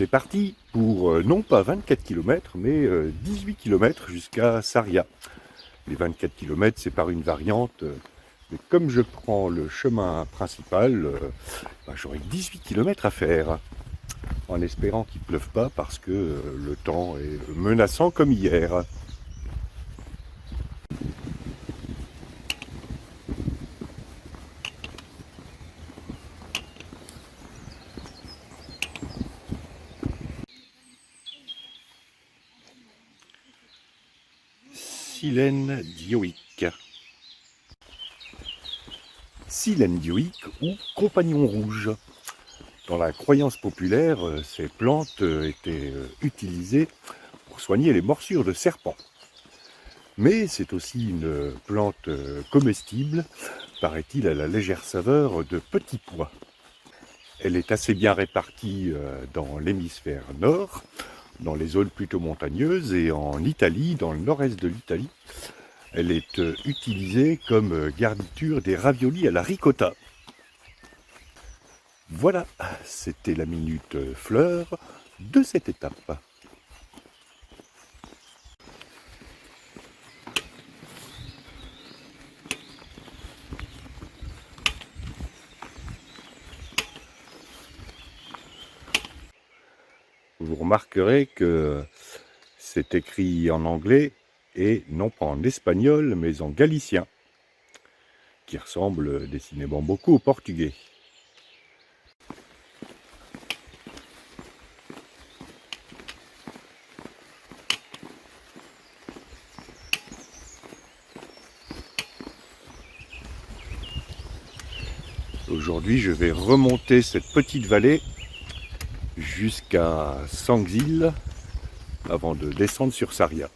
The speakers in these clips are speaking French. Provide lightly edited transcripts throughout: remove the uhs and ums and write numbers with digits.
C'est parti pour non pas 24 km, mais 18 km jusqu'à Sarria. Les 24 km, c'est par une variante, mais comme je prends le chemin principal, j'aurai 18 km à faire, en espérant qu'il ne pleuve pas parce que le temps est menaçant comme hier. Silène dioïque. Silène dioïque ou compagnon rouge. Dans la croyance populaire, ces plantes étaient utilisées pour soigner les morsures de serpents. Mais c'est aussi une plante comestible, paraît-il à la légère saveur de petits pois. Elle est assez bien répartie dans l'hémisphère nord, dans les zones plutôt montagneuses, et en Italie, dans le nord-est de l'Italie, elle est utilisée comme garniture des raviolis à la ricotta. Voilà, c'était la minute fleur de cette étape. Vous remarquerez que c'est écrit en anglais et non pas en espagnol mais en galicien, qui ressemble décidément beaucoup au portugais. Aujourd'hui, je vais remonter cette petite vallée jusqu'à Sangzil avant de descendre sur Sarria.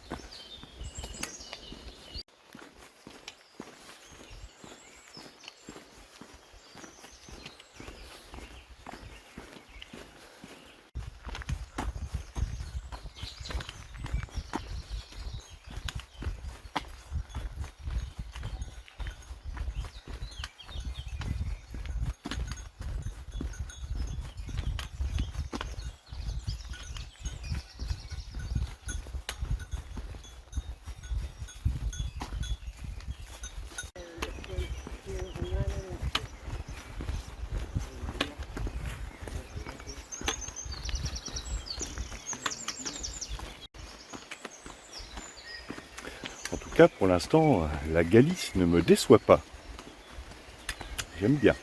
En tout cas, pour l'instant, la Galice ne me déçoit pas. J'aime bien.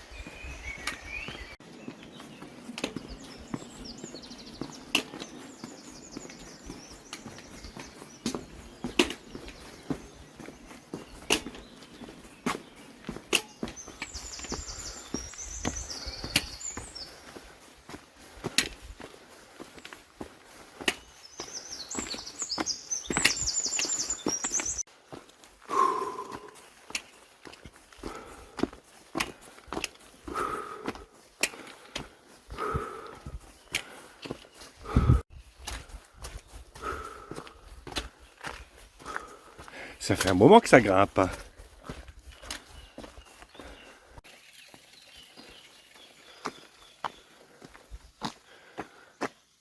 Ça fait un moment que ça grimpe.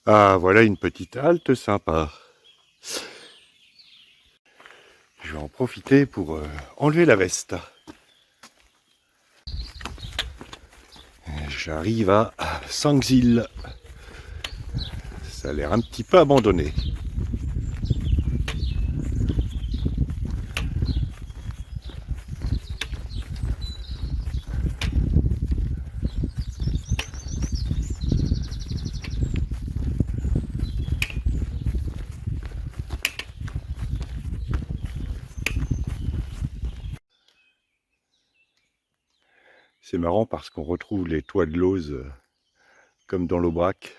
Ah, voilà une petite halte sympa. Je vais en profiter pour enlever la veste. J'arrive à Sangzil. Ça a l'air un petit peu abandonné. C'est marrant parce qu'on retrouve les toits de lauze comme dans l'Aubrac.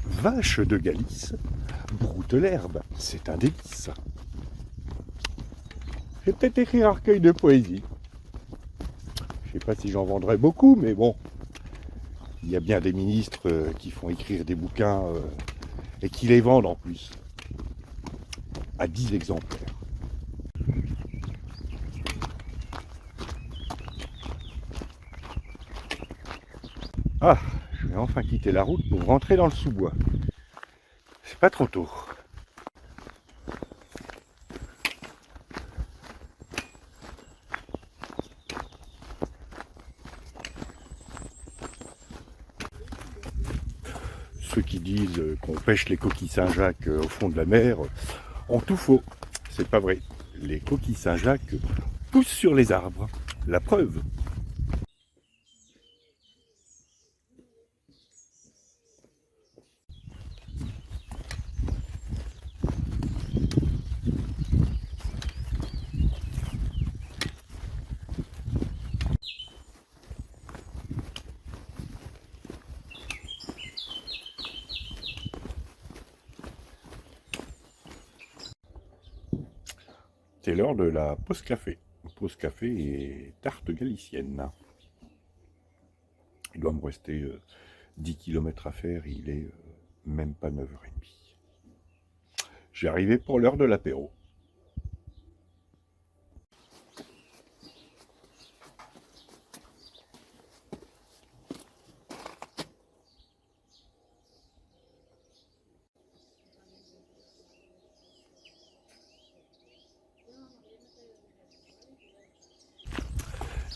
Vache de Galice, broute l'herbe, c'est un délice. Je vais peut-être écrire un recueil de poésie. Je sais pas si j'en vendrai beaucoup, mais bon, il y a bien des ministres qui font écrire des bouquins et qui les vendent en plus. à 10 exemplaires. Ah, je vais enfin quitter la route pour rentrer dans le sous-bois. C'est pas trop tôt. Ceux qui disent qu'on pêche les coquilles Saint-Jacques au fond de la mer ont tout faux. C'est pas vrai. Les coquilles Saint-Jacques poussent sur les arbres. La preuve. C'est l'heure de la pause café. Pause café et tarte galicienne. Il doit me rester 10 km à faire, il est même pas 9h30. Je vais arriver pour l'heure de l'apéro.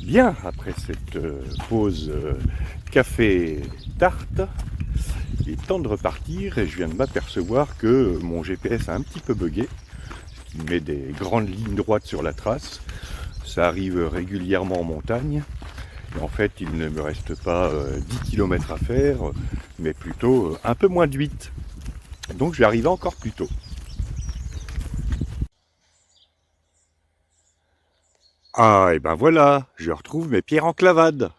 Bien, après cette pause café-tarte, il est temps de repartir et je viens de m'apercevoir que mon GPS a un petit peu bugué, ce qui met des grandes lignes droites sur la trace. Ça arrive régulièrement en montagne. Et en fait, il ne me reste pas 10 km à faire, mais plutôt un peu moins de 8. Donc je vais arriver encore plus tôt. Ah, et ben voilà, je retrouve mes pierres en clavade.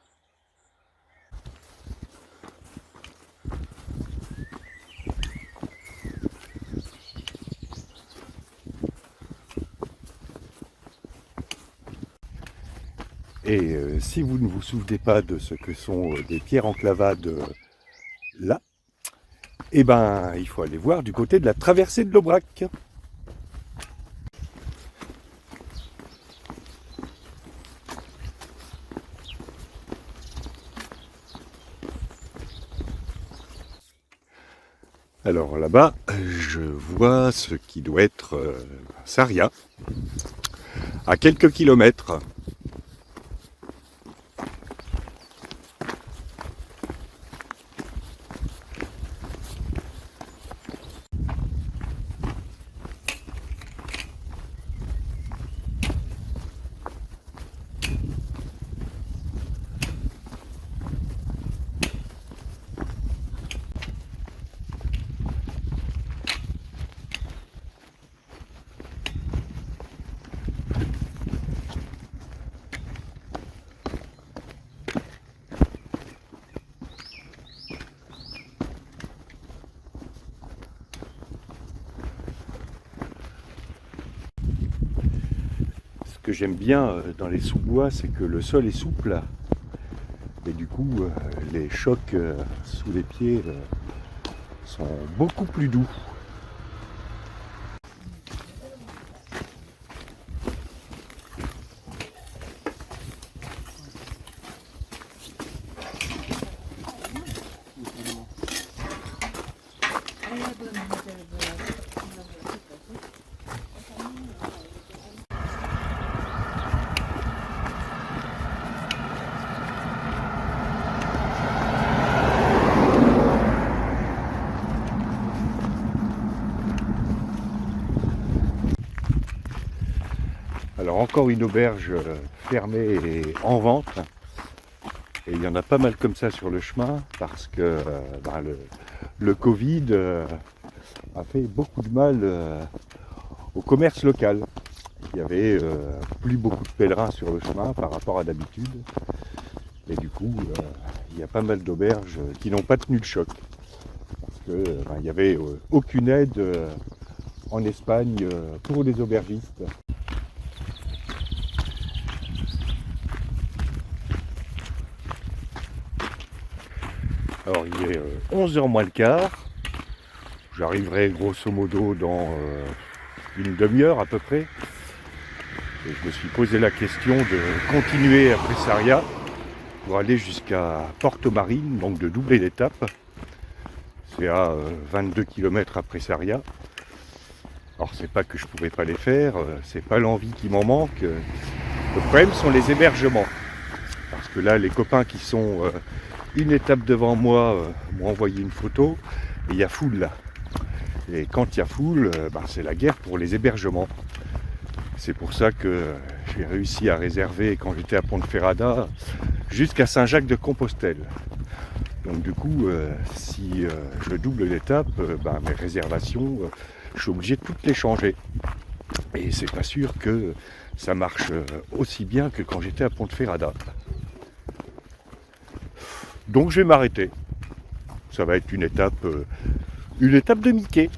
Et si vous ne vous souvenez pas de ce que sont des pierres en clavade là, eh ben il faut aller voir du côté de la traversée de l'Aubrac. Alors là-bas, je vois ce qui doit être Sarria, à quelques kilomètres. Ce que j'aime bien dans les sous-bois, c'est que le sol est souple. Et du coup, les chocs sous les pieds sont beaucoup plus doux. Alors encore une auberge fermée et en vente. Et il y en a pas mal comme ça sur le chemin parce que le Covid a fait beaucoup de mal au commerce local. Il y avait plus beaucoup de pèlerins sur le chemin par rapport à d'habitude. Et du coup, il y a pas mal d'auberges qui n'ont pas tenu le choc. Parce qu'il n'y avait aucune aide en Espagne pour les aubergistes. Alors il est 11h moins le quart. J'arriverai grosso modo dans d'une demi-heure à peu près. Et je me suis posé la question de continuer à Pressaria pour aller jusqu'à Porto Marine, donc de doubler l'étape. C'est à 22 km à Pressaria. Alors c'est pas que je pourrais pas les faire, c'est pas l'envie qui m'en manque. Le problème sont les hébergements. Parce que là, les copains qui sont une étape devant moi m'ont envoyé une photo et il y a foule là. Et quand il y a foule, c'est la guerre pour les hébergements. C'est pour ça que j'ai réussi à réserver quand j'étais à Ponferrada jusqu'à Saint-Jacques-de-Compostelle. Donc du coup, si je double l'étape, mes réservations, je suis obligé de toutes les changer. Et c'est pas sûr que ça marche aussi bien que quand j'étais à Ponferrada. Donc je vais m'arrêter. Ça va être une étape de Mickey.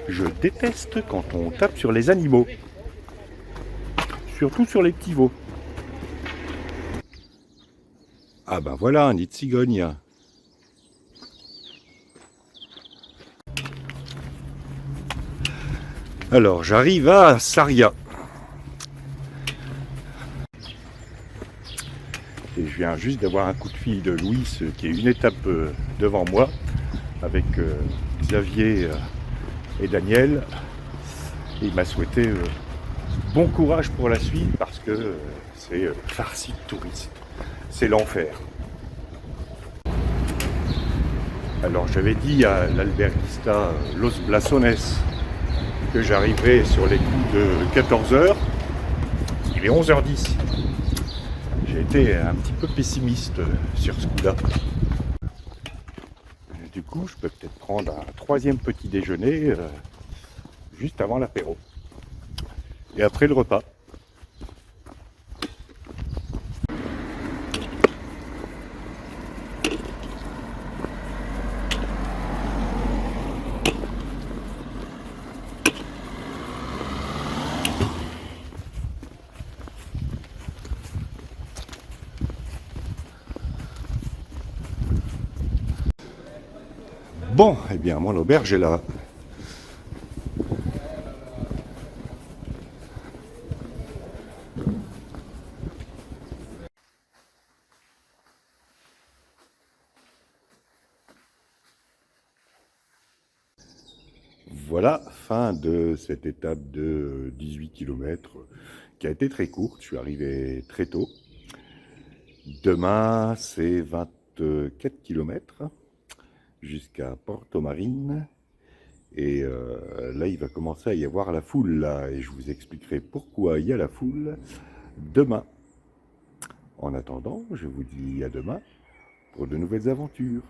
Je déteste quand on tape sur les animaux. Surtout sur les petits veaux. Ah ben voilà, un nid de cigogne. Alors j'arrive à Saria. Et je viens juste d'avoir un coup de fil de Louis, qui est une étape devant moi, avec Xavier et Daniel. Et il m'a souhaité bon courage pour la suite parce que c'est farci de touristes. C'est l'enfer. Alors j'avais dit à l'alberguista Los Blasones que j'arriverais sur les coups de 14h. Il est 11h10. J'ai été un petit peu pessimiste sur ce coup-là. Du coup, je peux peut-être prendre un troisième petit déjeuner juste avant l'apéro. Et après le repas. Bon, eh bien, mon auberge est là. Voilà, fin de cette étape de 18 km qui a été très courte. Je suis arrivé très tôt. Demain, c'est 24 km jusqu'à Porto Marine. Et là, il va commencer à y avoir la foule, là. Et je vous expliquerai pourquoi il y a la foule demain. En attendant, je vous dis à demain pour de nouvelles aventures.